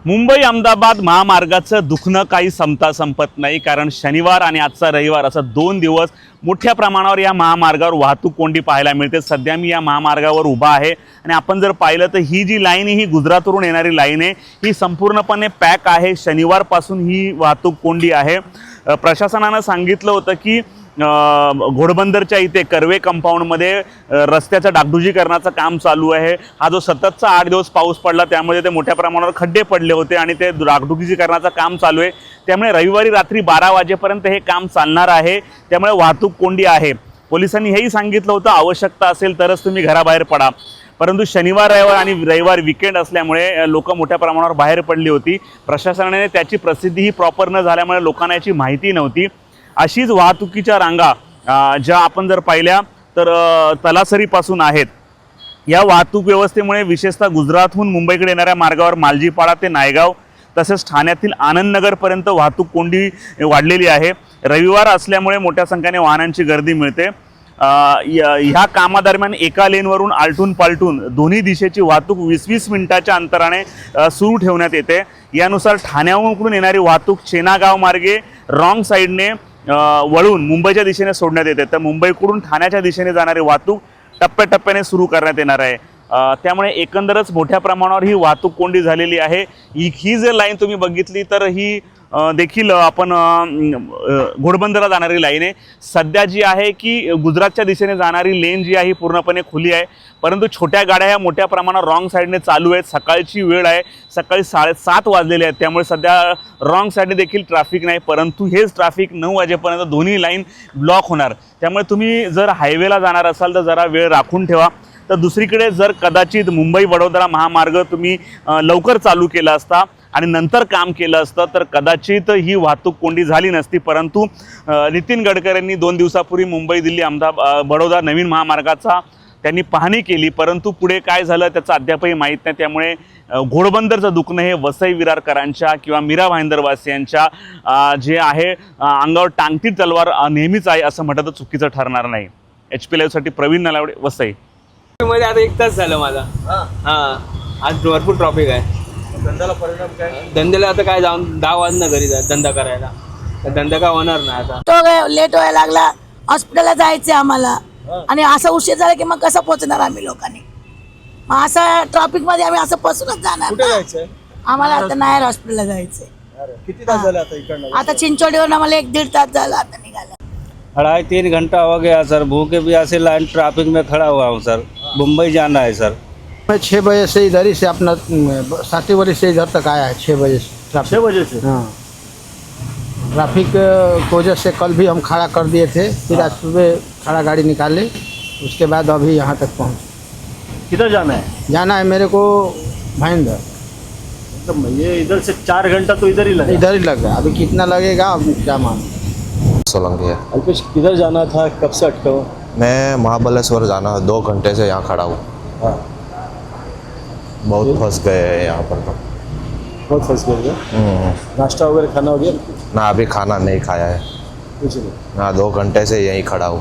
मुंबई अहमदाबाद महामार्गाचं दुखणं काही संपत नाही, कारण शनिवार आणि आजचा रविवार असं 2 दिवस मोठ्या प्रमाणावर या महामार्गावर वाहतूक कोंडी पाहायला मिळते। सध्या मी या महामार्गावर उभा आहे आणि आपण जर पाहिलं तर ही जी लाईन ही गुजरातवरून येणारी लाईन आहे, ही संपूर्णपणे पॅक आहे। शनिवारपासून ही वाहतूक कोंडी आहे। प्रशासनानं सांगितलं होतं की घोडबंदरच्या इथे कर्वे कंपाऊंडमध्ये रस्त्याचं डागडुजीकरणाचं काम चालू आहे। हा जो सततचा 8 दिवस पाऊस पडला त्यामुळे ते मोठ्या प्रमाणावर खड्डे पडले होते आणि ते डागडुजीकरणाचं काम चालू आहे। त्यामुळे रविवारी रात्री 12 वाजेपर्यंत हे काम चालणार आहे। त्यामुळे वाहतूक कोंडी आहे। पोलिसांनी हेही सांगितलं होतं आवश्यकता असेल तरच तुम्ही घराबाहेर पडा, परंतु शनिवार आणि रविवार वीकेंड असल्यामुळे लोक मोठ्या प्रमाणावर बाहेर पडली होती। प्रशासनाने त्याची प्रसिद्धीही प्रॉपर न झाल्यामुळे लोकांना याची माहिती नव्हती। अशीच वाहतुकीच्या रांगा ज्या आपण जर पाहिल्या तर तलासरीपासून आहेत। या वाहतूक व्यवस्थेमुळे विशेषतः गुजरातहून मुंबईकडे येणाऱ्या मार्गावर मालजीपाडा ते नायगाव तसेच ठाण्यातील आनंदनगरपर्यंत वाहतूक कोंडी वाढलेली आहे। रविवार असल्यामुळे मोठ्या संख्येने वाहनांची गर्दी मिळते। ह्या कामादरम्यान एका लेनवरून आलटून पालटून दोन्ही दिशेची वाहतूक 20-20 मिनिटाच्या अंतराने सुरू ठेवण्यात येते। यानुसार ठाण्याहून येणारी वाहतूक शेनागाव मार्गे रॉंग साईडने वळून मुंबईच्या दिशेने सोडण्यात येते, तर मुंबईकडून ठाण्याच्या दिशेने जाणारी वाहतूक टप्प्याटप्प्याने सुरू करण्यात येणार आहे। त्यामुळे एकंदरच मोठ्या प्रमाणावर ही वाहतूक कोंडी झालेली आहे। ही जर लाईन तुम्ही बघितली तर ही देखील आपण घोडबंदरला जाणारी लाईन आहे। सध्या जी आहे की गुजरातच्या दिशेने जाणारी लेन जी आहे पूर्णपणे खुली आहे, परंतु छोट्या गाड्या ह्या मोठ्या प्रमाणावर रॉंग साईडने चालू आहेत। सकाळची वेळ आहे, सकाळी 7:30 वाजलेले आहेत, त्यामुळे सध्या रॉंग साईडने देखील ट्रॅफिक नाही, परंतु हेच ट्रॅफिक 9 वाजेपर्यंत दोन्ही लाईन ब्लॉक होणार। त्यामुळे तुम्ही जर हायवेला जाणार असाल तर जरा वेळ राखून ठेवा। तर दुसरीकडे जर कदाचित मुंबई वडोदरा महामार्ग तुम्ही लवकर चालू केला असता आणि नंतर काम केलं असतं तर कदाचित ही वाहतूक कोंडी झाली नसती। परंतु नितीन गडकरींनी 2 दिवसापूर्वी मुंबई दिल्ली अहमदाबाद बडोदा नवीन महामार्गाचा त्यांनी पाहणी केली, परंतु पुढे काय झालं त्याचं अद्यापही माहीत नाही। त्यामुळे घोडबंदरचं दुखणं हे वसई विरारकरांच्या किंवा मीरा भाईंदरवासियांच्या जे आहे अंगावर टांगती तलवार नेहमीच आहे असं म्हटलं तर चुकीचं ठरणार नाही। HP लाईव्हसाठी प्रवीण नलावडे, वसई। मध्ये आता 1 तास झालं माझा। आज भरपूर ट्रॉफिक आहे। धंद्याला परिणाम काय? धंद्याला आता काय जाऊन 10 वाजता घरी जा धंदा करायला, तर धंदा काय होणार नाही आता। तो लेट व्हायला लागला, हॉस्पिटलला जायचं आम्हाला आणि असं उशीर झाला की मग कसं पोहोचणार आम्ही लोकांनी? मग असं ट्रॉफिक मध्ये आम्ही असं फसूनच जाणार कुठे ना। जायचंय? आम्हाला आता नायर हॉस्पिटलला जायचंय। किती तास झाले आता इकडनं? आता चिंचोडीवरून आम्हाला 1-1.5 तास झाला आता निघाला। 2.5-3 घंटा हो गया सर। भूखे भी ऐसे लाइन ट्रैफिक में खड़ा हुआ हूँ सर। मुंबई जाना है सर। मैं 6 बजे से इधर ही से अपना सातीवरी से इधर तक आया है 6 बजे से। 6 बजे से? हाँ, ट्रैफिक की वजह से कल भी हम खड़ा कर दिए थे, फिर आज सुबह खड़ा गाड़ी निकाले, उसके बाद अभी यहाँ तक पहुँचे। किधर जाना है? जाना है मेरे को भाईंदर। मतलब ये इधर से 4 घंटा तो इधर ही लगा। इधर ही लग रहा है, अभी कितना लगेगा अब क्या मालूम। सोलंकी है। अल्पेश किधर जाना था, कब से अटका हो? मैं महाबलेश्वर जाना 2 घंटे से यहाँ खड़ा हूँ। हाँ, बहुत फंस गए हैं यहाँ पर तो। बहुत फंस गए। नाश्ता वगैरह खाना हो गया? ना अभी खाना नहीं खाया है कुछ नहीं। ना, 2 घंटे से यहीं खड़ा हूँ।